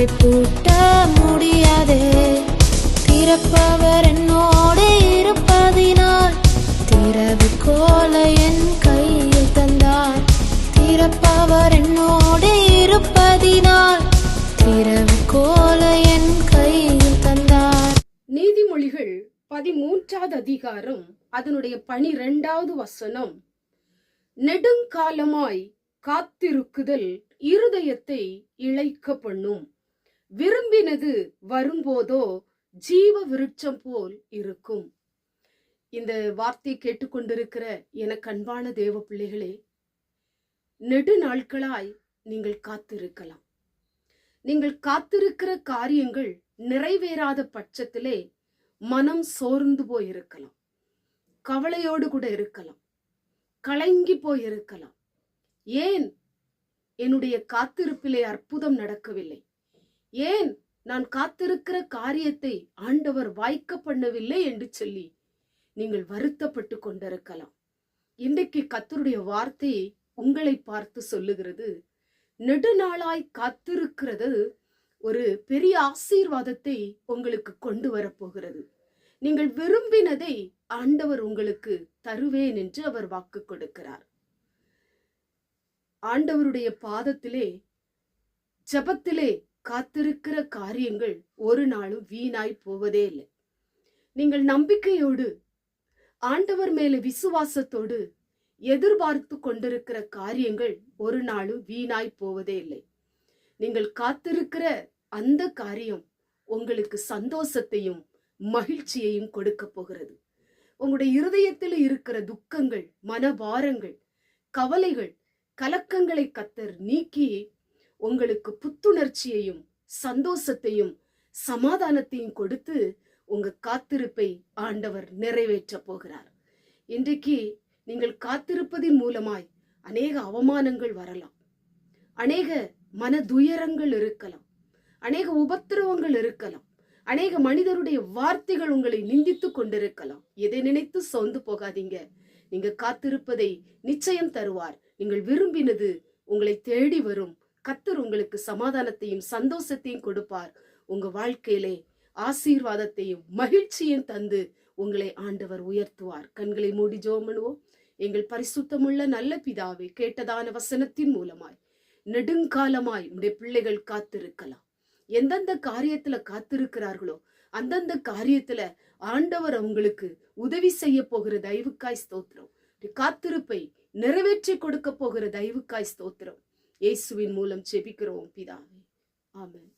வாசலை பூட்ட முடியாதே. திறப்பவர் என்னோடு இருப்பதினால் திறவுகோலை என் கையில் தந்தார். திறப்பவர் என்னோடு இருப்பதினால் திறவுகோலை என் கையில் தந்தார். நீதிமொழிகள் 13வது அதிகாரம் அதனுடைய 12வது வசனம். நெடுங்காலமாய் காத்திருக்குதல் இருதயத்தை இளைக்க பண்ணும். விரும்பினது வரும்போதோ ஜீவ விருட்சம் போல் இருக்கும். இந்த வார்த்தை கேட்டுக்கொண்டிருக்கிற எனக்கு அன்பான தேவ பிள்ளைகளே, நெடு நாட்களாய் நீங்கள் காத்திருக்கலாம். நீங்கள் காத்திருக்கிற காரியங்கள் நிறைவேறாத பட்சத்திலே மனம் சோர்ந்து போயிருக்கலாம், கவலையோடு கூட இருக்கலாம், கலங்கி போயிருக்கலாம். ஏன் என்னுடைய காத்திருப்பிலே அற்புதம் நடக்கவில்லை? ஏன் நான் காத்திருக்கிற காரியத்தை ஆண்டவர் வாய்க்க பண்ணவில்லை என்று சொல்லி நீங்கள் வருத்தப்பட்டு கொண்டிருக்கலாம். இன்றைக்கு கர்த்தருடைய வார்த்தை உங்களை பார்த்து சொல்லுகிறது, நெடுநாளாய் காத்திருக்கிறது ஒரு பெரிய ஆசீர்வாதத்தை உங்களுக்கு கொண்டு வரப்போகிறது. நீங்கள் விரும்பினதை ஆண்டவர் உங்களுக்கு தருவேன் என்று அவர் வாக்கு கொடுக்கிறார். ஆண்டவருடைய பாதத்திலே ஜெபத்திலே காத்திருக்கிற காரியங்கள் ஒரு நாளும் வீணாய் போவதே இல்லை. நீங்கள் நம்பிக்கையோடு ஆண்டவர் மேல விசுவாசத்தோடு எதிர்பார்த்து கொண்டிருக்கிற காரியங்கள் ஒரு நாளும் வீணாய் போவதே இல்லை. நீங்கள் காத்திருக்கிற அந்த காரியம் உங்களுக்கு சந்தோஷத்தையும் மகிழ்ச்சியையும் கொடுக்க போகிறது. உங்களுடைய இருதயத்தில் இருக்கிற துக்கங்கள், மனபாரங்கள், கவலைகள், கலக்கங்களை கர்த்தர் நீக்கி உங்களுக்கு புத்துணர்ச்சியையும் சந்தோஷத்தையும் சமாதானத்தையும் கொடுத்து உங்க காத்திருப்பை ஆண்டவர் நிறைவேற்ற போகிறார். இன்றைக்கு நீங்கள் காத்திருப்பதின் மூலமாய் அநேக அவமானங்கள் வரலாம், அநேக மனதுயரங்கள் இருக்கலாம், அநேக உபத்திரவங்கள் இருக்கலாம், அநேக மனிதருடைய வார்த்தைகள் உங்களை நிந்தித்து கொண்டிருக்கலாம். எதை நினைத்து சோர்ந்து போகாதீங்க. நீங்க காத்திருப்பதை நிச்சயம் தருவார். நீங்கள் விரும்பினது உங்களை தேடி வரும். கர்த்தர் உங்களுக்கு சமாதானத்தையும் சந்தோஷத்தையும் கொடுப்பார். உங்க வாழ்க்கையிலே ஆசீர்வாதத்தையும் மகிழ்ச்சியும் தந்து உங்களை ஆண்டவர் உயர்த்துவார். கண்களை மூடி ஜெபம் பண்ணுவோம். எங்கள் பரிசுத்தமுள்ள நல்ல பிதாவே, கேட்டதான வசனத்தின் மூலமாய் நெடுங்காலமாய் உடைய பிள்ளைகள் காத்திருக்கலாம். எந்தெந்த காரியத்துல காத்திருக்கிறார்களோ அந்தந்த காரியத்துல ஆண்டவர் அவங்களுக்கு உதவி செய்ய போகிற தயவுக்காய் ஸ்தோத்திரம். காத்திருப்பை நிறைவேற்றி கொடுக்க போகிற தயவுக்காய் ஸ்தோத்திரம். இயேசுவின் மூலம் ஜெபிக்கிறோம் பிதாவே, ஆமென்.